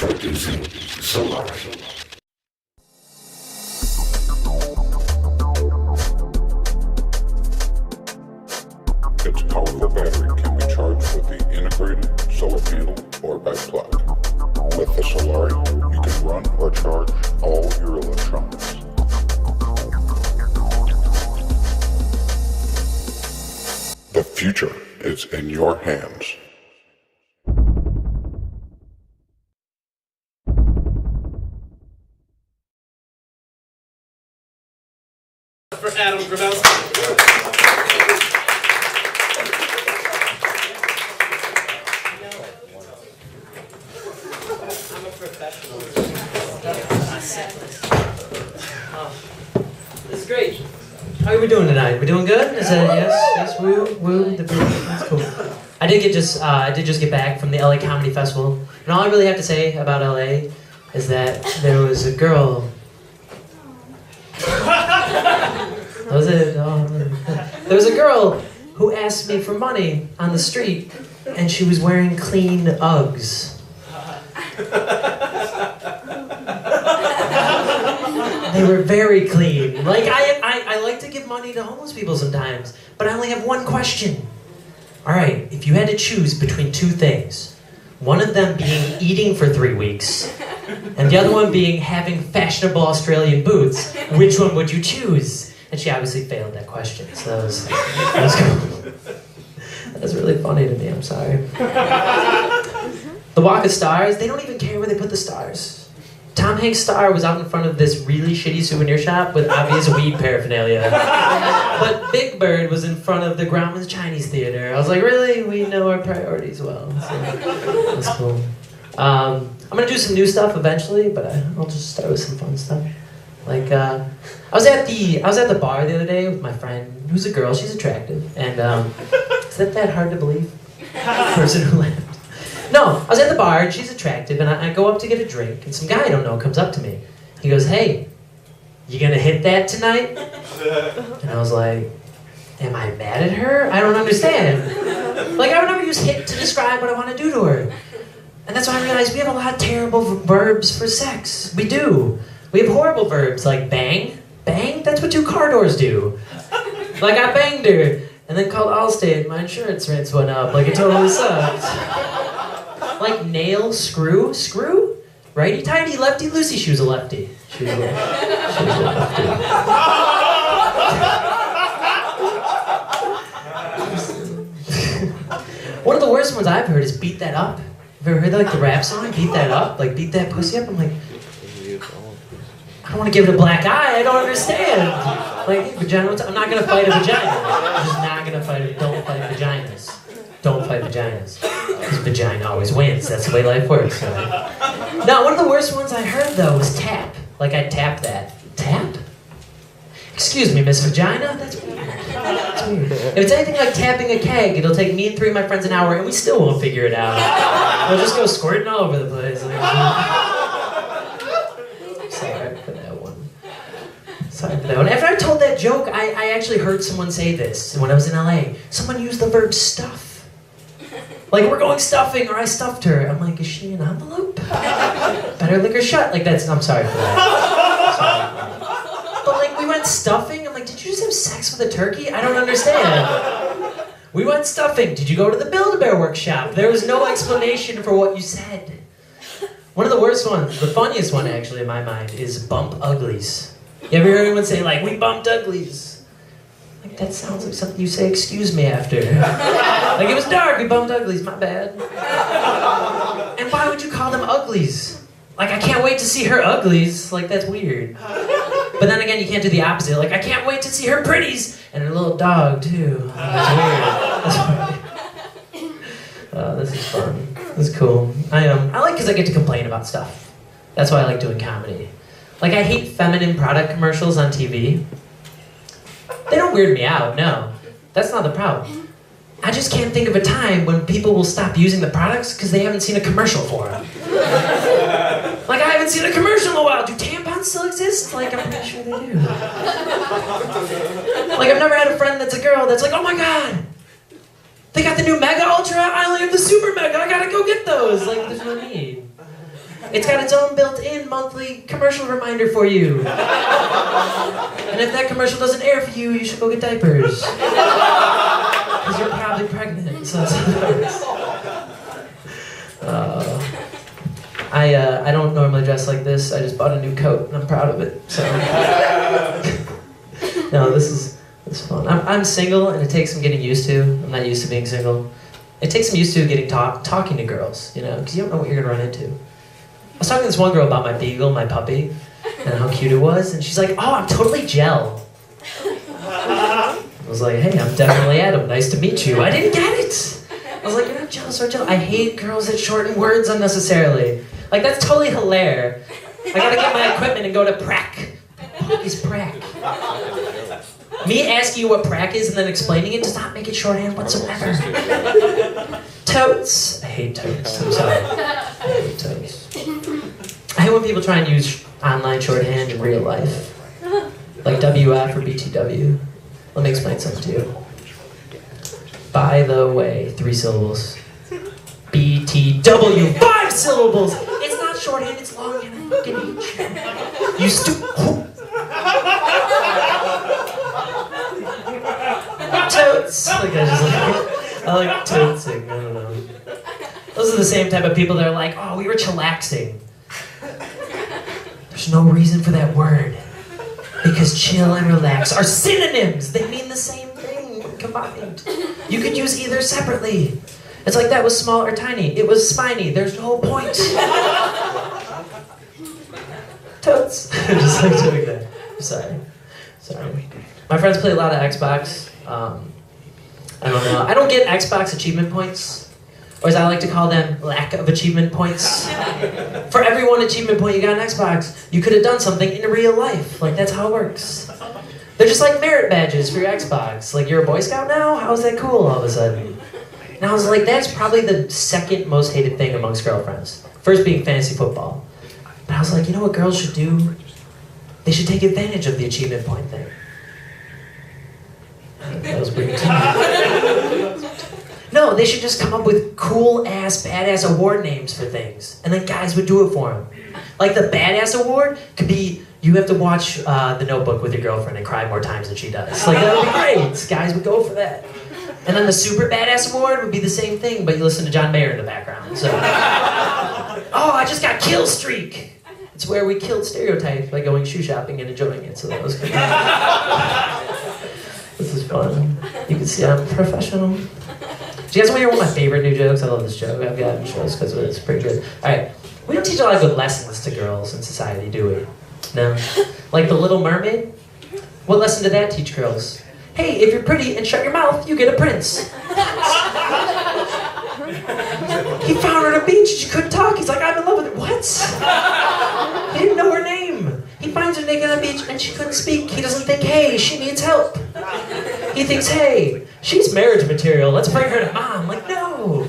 Introducing Solari. Its powerful battery can be charged with the integrated solar panel or by plug. With the Solari, you can run or charge all your electronics. The future is in your hands. For Adam Grabowski. I'm a professional. This is great. How are we doing tonight? We doing good? Is that yes? Yes, woo. That's cool. I did just get back from the LA Comedy Festival, and all I really have to say about LA is that there was a girl. That was it. Oh, there was a girl who asked me for money on the street, and she was wearing clean Uggs. They were very clean. Like, I like to give money to homeless people sometimes, but I only have one question. All right, if you had to choose between two things, one of them being eating for 3 weeks, and the other one being having fashionable Australian boots, which one would you choose? And she obviously failed that question, so that was cool. That was really funny to me, I'm sorry. The Walk of Stars, they don't even care where they put the stars. Tom Hanks' star was out in front of this really shitty souvenir shop with obvious weed paraphernalia. But Big Bird was in front of the Grauman's Chinese Theater. I was like, really? We know our priorities well. So, that's cool. I'm gonna do some new stuff eventually, but I'll just start with some fun stuff. Like, I was at the bar the other day with my friend, who's a girl, she's attractive, and is that hard to believe? The person who laughed. No, I was at the bar and she's attractive, and I go up to get a drink, and some guy I don't know comes up to me. He goes, "Hey, you gonna hit that tonight?" And I was like, am I mad at her? I don't understand. Like, I would never use hit to describe what I want to do to her. And that's why I realized we have a lot of terrible verbs for sex. We do. We have horrible verbs like bang. Bang? That's what two car doors do. Like, I banged her, and then called Allstate, my insurance rates went up. Like, it totally sucked. Like nail, screw, righty-tighty, lefty-loosey, she was a lefty. She was a lefty. One of the worst ones I've heard is beat that up. Have you ever heard like the rap song, beat that up? Like, beat that pussy up? I'm like, I don't want to give it a black eye, I don't understand. Like, vagina, I'm not going to fight a vagina. I'm just not going to fight it. Don't fight vaginas. Don't fight vaginas. Because vagina always wins. That's the way life works. Right? Now, one of the worst ones I heard, though, was tap. Like, I tap that. Tap? Excuse me, Miss Vagina? That's weird. That's weird. If it's anything like tapping a keg, it'll take me and 3 of my friends an hour, and we still won't figure it out. We'll just go squirting all over the place. Sorry for that one. Sorry for that one. After I told that joke, I actually heard someone say this when I was in LA. Someone used the verb stuff. Like, we're going stuffing, or I stuffed her. I'm like, is she an envelope? Better lick her shut. Like, I'm sorry for that. Sorry. But like, we went stuffing. I'm like, did you just have sex with a turkey? I don't understand. We went stuffing. Did you go to the Build-A-Bear workshop? There was no explanation for what you said. One of the worst ones, the funniest one actually in my mind, is bump uglies. You ever heard anyone say, like, we bumped uglies? Like, that sounds like something you say excuse me after. Like, it was dark, we bumped uglies, my bad. And why would you call them uglies? Like, I can't wait to see her uglies. Like, that's weird. But then again, you can't do the opposite. Like, I can't wait to see her pretties. And her little dog, too. That's weird. That's weird. This is fun. This is cool. I like because I get to complain about stuff. That's why I like doing comedy. Like, I hate feminine product commercials on TV. They don't weird me out, no. That's not the problem. I just can't think of a time when people will stop using the products because they haven't seen a commercial for them. Like, I haven't seen a commercial in a while. Do tampons still exist? Like, I'm pretty sure they do. Like, I've never had a friend that's a girl that's like, oh my god, they got the new Mega Ultra, I only have the Super Mega, I gotta go get those. Like, there's no need. It's got its own built-in monthly commercial reminder for you. And if that commercial doesn't air for you, you should go get diapers. Because you're probably pregnant. So I don't normally dress like this. I just bought a new coat and I'm proud of it. So no, this is fun. I'm single and it takes some getting used to. I'm not used to being single. It takes some used to getting talking to girls, you know, because you don't know what you're gonna run into. I was talking to this one girl about my beagle, my puppy, and how cute it was, and she's like, "Oh, I'm totally gel." I was like, "Hey, I'm definitely Adam. Nice to meet you." I didn't get it. I was like, "You're not jealous or jealous." I hate girls that shorten words unnecessarily. Like, that's totally hilarious. I gotta get my equipment and go to prac. What is prac? Me asking you what prac is and then explaining it does not make it shorthand whatsoever. Totes. I hate totes. I'm sorry. I hate totes. I hate when people try and use online shorthand in real life. Like WF or BTW. Let me explain something to you. By the way, 3 syllables. BTW, 5 syllables! It's not shorthand, it's longhand. I fucking hate you. You stupid. Totes. Like I like totesing. I don't know. Those are the same type of people that are like, "Oh, we were chillaxing." There's no reason for that word. Because chill and relax are synonyms. They mean the same thing combined. You could use either separately. It's like that was small or tiny. It was spiny. There's no point. Totes. Just like doing that. Sorry. My friends play a lot of Xbox. I don't know. I don't get Xbox achievement points, or as I like to call them, lack of achievement points. For every 1 achievement point you got on Xbox, you could have done something in real life. Like, that's how it works. They're just like merit badges for your Xbox. Like, you're a Boy Scout now? How's that cool all of a sudden? And I was like, that's probably the second most hated thing amongst girlfriends. First being fantasy football. But I was like, you know what girls should do? They should take advantage of the achievement point thing. That was weird. No, they should just come up with cool-ass, badass award names for things. And then guys would do it for them. Like the badass award could be, you have to watch The Notebook with your girlfriend and cry more times than she does. Like, that would be great. Guys would go for that. And then the super badass award would be the same thing, but you listen to John Mayer in the background. So, oh, I just got kill streak. It's where we killed stereotypes by going shoe shopping and enjoying it. So that was good. This is fun. You can see I'm professional. Do you guys want to hear one of my favorite new jokes? I love this joke. I've gotten shows because it's pretty good. Alright, we don't teach a lot of good lessons to girls in society, do we? No? Like The Little Mermaid? What lesson did that teach girls? Hey, if you're pretty and shut your mouth, you get a prince. He found her on a beach and she couldn't talk. He's like, I'm in love with her. What? He didn't know her name. He finds her naked on the beach and she couldn't speak. He doesn't think, hey, she needs help. He thinks, hey, she's marriage material. Let's bring her to mom. Like, no.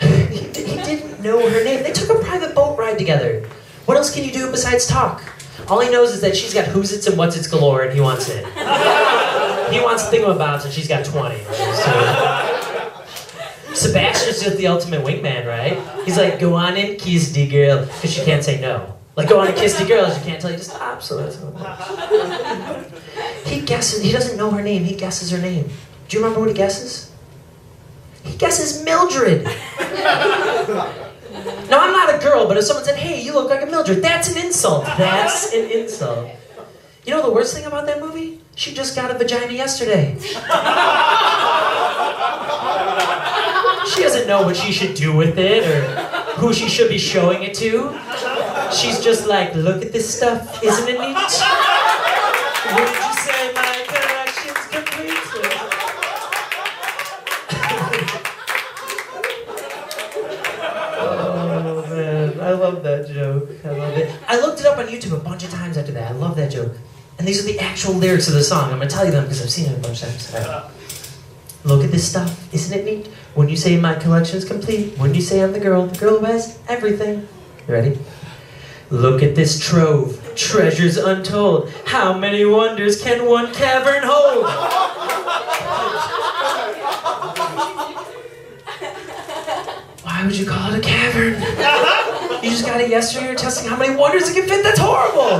He didn't know her name. They took a private boat ride together. What else can you do besides talk? All he knows is that she's got who's its and what's its galore and he wants it. He wants thingamabobs and she's got 20. Right? So, Sebastian's just the ultimate wingman, right? He's like, go on and kiss the girl, because she can't say no. Like, go on and kiss the girl, she can't tell you to stop, so that's what he guesses, he doesn't know her name, he guesses her name. Do you remember what he guesses? He guesses Mildred. Now, I'm not a girl, but if someone said, hey, you look like a Mildred, that's an insult. That's an insult. You know the worst thing about that movie? She just got a vagina yesterday. She doesn't know what she should do with it or who she should be showing it to. She's just like, look at this stuff, isn't it neat? What did you say, my correction's complete? Oh man, I love that joke. I love it. I looked it up on YouTube a bunch of times after that. I love that joke. And these are the actual lyrics of the song. I'm gonna tell you them because I've seen it a bunch of times. Right. Look at this stuff, isn't it neat? When you say my collection's complete, when you say I'm the girl who has everything. You ready? Look at this trove, treasures untold. How many wonders can one cavern hold? Why would you call it a cavern? You just got it yesterday. You're testing how many wonders it can fit. That's horrible.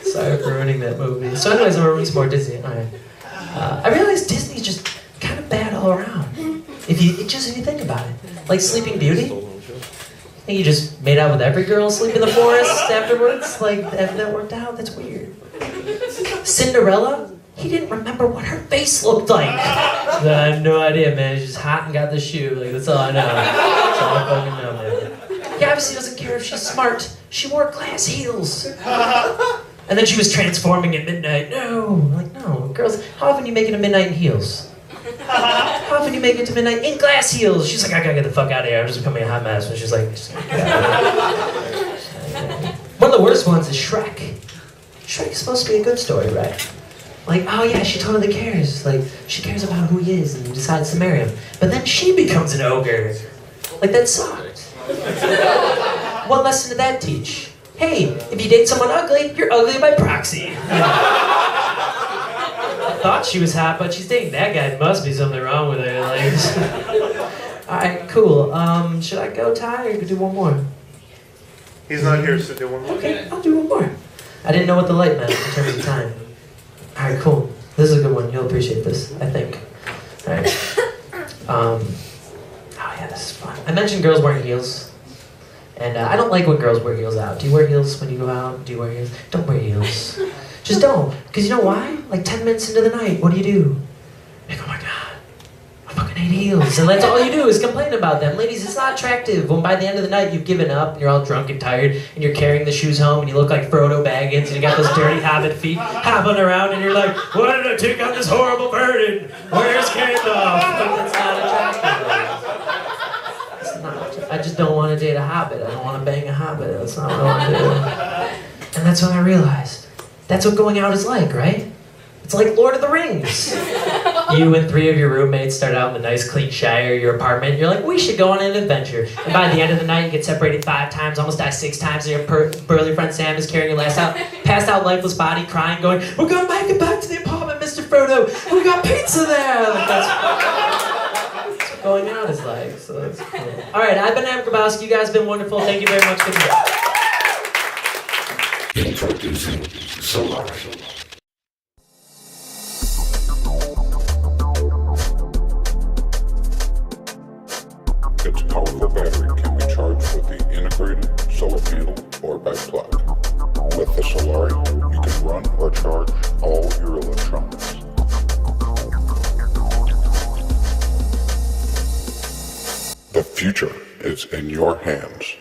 Sorry for ruining that movie. So anyways, I'm ruining some more Disney. All right. I realized Disney's just kind of bad all around. If you think about it, like Sleeping Beauty. And you just made out with every girl asleep in the forest afterwards? Like, that worked out? That's weird. Cinderella? He didn't remember what her face looked like. I have no idea, man. He's just hot and got the shoe. Like, that's all I know. That's all I fucking know, man. He obviously doesn't care if she's smart. She wore glass heels. And then she was transforming at midnight. No. Like, no. Girls, how often do you make it to midnight in heels? How often do you make it to midnight in glass heels? She's like, I gotta get the fuck out of here. I'm just becoming a hot mess. And she's like, one of the worst ones is Shrek. Shrek is supposed to be a good story, right? Like, oh yeah, she totally cares. Like, she cares about who he is and decides to marry him. But then she becomes an ogre. Like, that sucks. What lesson did that teach? Hey, if you date someone ugly, you're ugly by proxy. Thought she was hot, but she's dating that guy. Must be something wrong with her. Like, alright, cool. Should I go, Ty, or you could do one more? He's not here, so do one more. Okay, I'll do one more. I didn't know what the light meant in terms of time. Alright, cool. This is a good one. You'll appreciate this, I think. Alright. Oh yeah, this is fun. I mentioned girls wearing heels. And I don't like when girls wear heels out. Do you wear heels when you go out? Do you wear heels? Don't wear heels. Just don't. Because you know why? Like 10 minutes into the night, what do? You're like, oh my god, I fucking hate heels. And that's all you do is complain about them. Ladies, it's not attractive when by the end of the night you've given up and you're all drunk and tired and you're carrying the shoes home and you look like Frodo Baggins and you got those dirty hobbit feet hopping around and you're like, why did I take on this horrible burden? Where's Gandalf? Like, that's not attractive. I just don't want to date a hobbit. I don't want to bang a hobbit. That's not what I want to do. And that's when I realized. That's what going out is like, right? It's like Lord of the Rings. You and 3 of your roommates start out in the nice clean Shire, your apartment. You're like, we should go on an adventure. And by the end of the night, you get separated 5 times, almost die 6 times, and your burly friend Sam is carrying your passed out lifeless body, crying, going, we're going to make it back to the apartment, Mr. Frodo. We got pizza there. Like, that's what going out is like, so that's cool. All right, I've been Adam Grabowski. You guys have been wonderful. Thank you very much. Good night. Introducing Solar. Its powerful battery can be charged with the integrated solar panel or by plug. With the Solari, you can run or charge all your electronics. The future is in your hands.